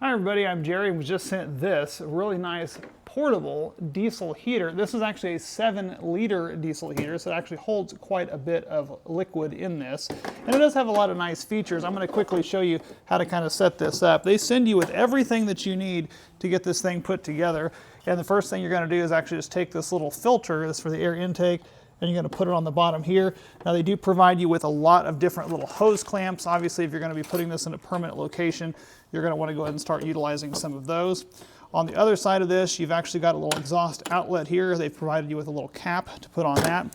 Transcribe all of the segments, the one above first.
Hi everybody, I'm Jerry and we just sent this really nice portable diesel heater. This is actually a 7-liter diesel heater, so it actually holds quite a bit of liquid in this. And it does have a lot of nice features. I'm going to quickly show you how to kind of set this up. They send you with everything that you need to get this thing put together. And the first thing you're going to do is actually just take this little filter, this is for the air intake, and you're going to put it on the bottom here. Now they do provide you with a lot of different little hose clamps. Obviously, if you're going to be putting this in a permanent location, you're going to want to go ahead and start utilizing some of those. On the other side of this, you've actually got a little exhaust outlet here. They've provided you with a little cap to put on that,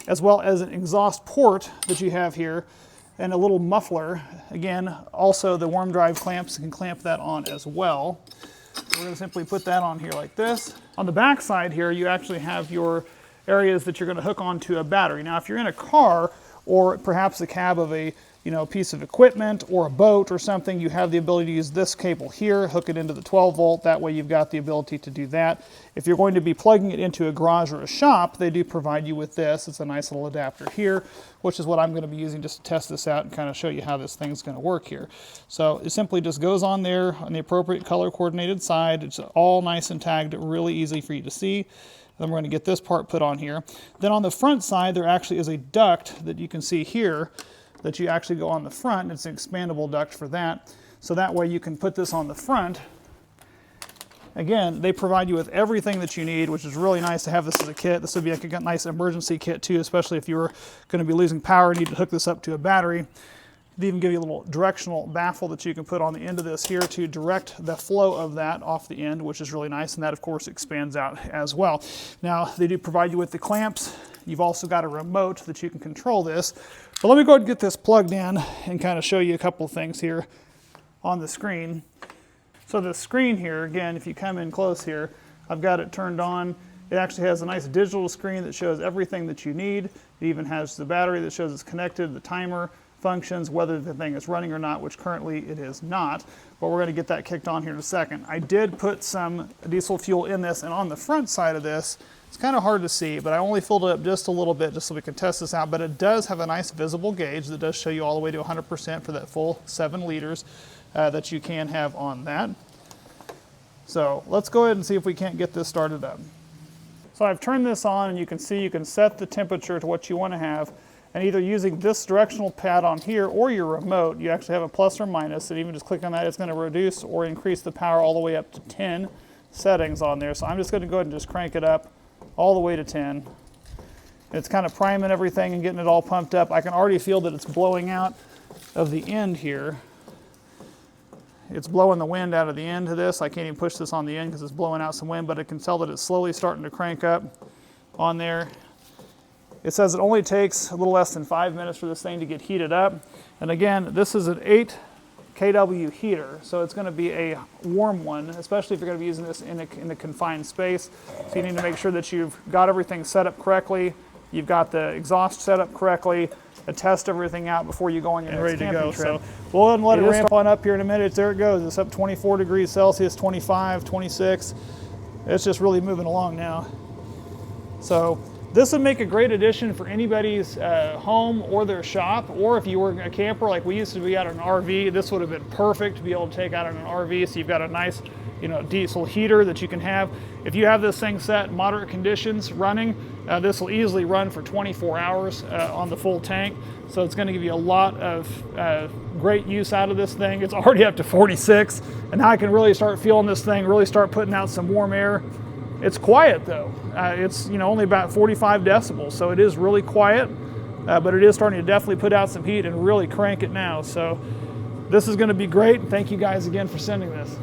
as well as an exhaust port that you have here and a little muffler. Again, also the warm drive clamps can clamp that on as well. We're going to simply put that on here like this. On the back side here, you actually have your areas that you're going to hook onto a battery. Now, if you're in a car or perhaps the cab of a piece of equipment or a boat or something, you have the ability to use this cable here, hook it into the 12 volt. That way you've got the ability to do that. If you're going to be plugging it into a garage or a shop, they do provide you with this. It's a nice little adapter here, which is what I'm going to be using just to test this out and kind of show you how this thing's going to work here. So it simply just goes on there on the appropriate color coordinated side. It's all nice and tagged, really easy for you to see. Then we're going to get this part put on here. Then on the front side, there actually is a duct that you can see here that you actually go on the front. It's an expandable duct for that. So that way you can put this on the front. Again, they provide you with everything that you need, which is really nice to have this as a kit. This would be like a nice emergency kit too, especially if you were going to be losing power and need to hook this up to a battery. They even give you a little directional baffle that you can put on the end of this here to direct the flow of that off the end, which is really nice, and that of course expands out as well. Now they do provide you with the clamps. You've also got a remote that you can control this. But let me go ahead and get this plugged in and kind of show you a couple of things here on the screen. So the screen here, again, if you come in close here, I've got it turned on. It actually has a nice digital screen that shows everything that you need. It even has the battery that shows it's connected, the timer, functions, whether the thing is running or not, which currently it is not, but we're going to get that kicked on here in a second. I did put some diesel fuel in this, and on the front side of this, it's kind of hard to see, but I only filled it up just a little bit just so we can test this out, but it does have a nice visible gauge that does show you all the way to 100% for that full 7 liters that you can have on that. So let's go ahead and see if we can't get this started up. So I've turned this on, and you can see you can set the temperature to what you want to have. And either using this directional pad on here or your remote, you actually have a plus or minus, and even just click on that, it's going to reduce or increase the power all the way up to 10 settings on there. So I'm just going to go ahead and just crank it up all the way to 10. It's kind of priming everything and getting it all pumped up. I can already feel that it's blowing out of the end here. It's blowing the wind out of the end of this. I can't even push this on the end because it's blowing out some wind, but I can tell that it's slowly starting to crank up on there. It says it only takes a little less than 5 minutes for this thing to get heated up. And again, this is an 8 kW heater, so it's going to be a warm one, especially if you're going to be using this in a confined space. So you need to make sure that you've got everything set up correctly, you've got the exhaust set up correctly, and test everything out before you go on your next camping trip. So we'll go ahead and let it ramp on up here in a minute. There it goes. It's up 24 degrees Celsius, 25, 26. It's just really moving along now. So this would make a great addition for anybody's home or their shop, or if you were a camper like we used to be out in an RV, this would have been perfect to be able to take out in an RV. So you've got a nice, diesel heater that you can have. If you have this thing set in moderate conditions running, this will easily run for 24 hours on the full tank. So it's going to give you a lot of great use out of this thing. It's already up to 46, and now I can really start feeling this thing, really start putting out some warm air. It's quiet though. It's only about 45 decibels, so it is really quiet, but it is starting to definitely put out some heat and really crank it now. So this is going to be great. Thank you guys again for sending this.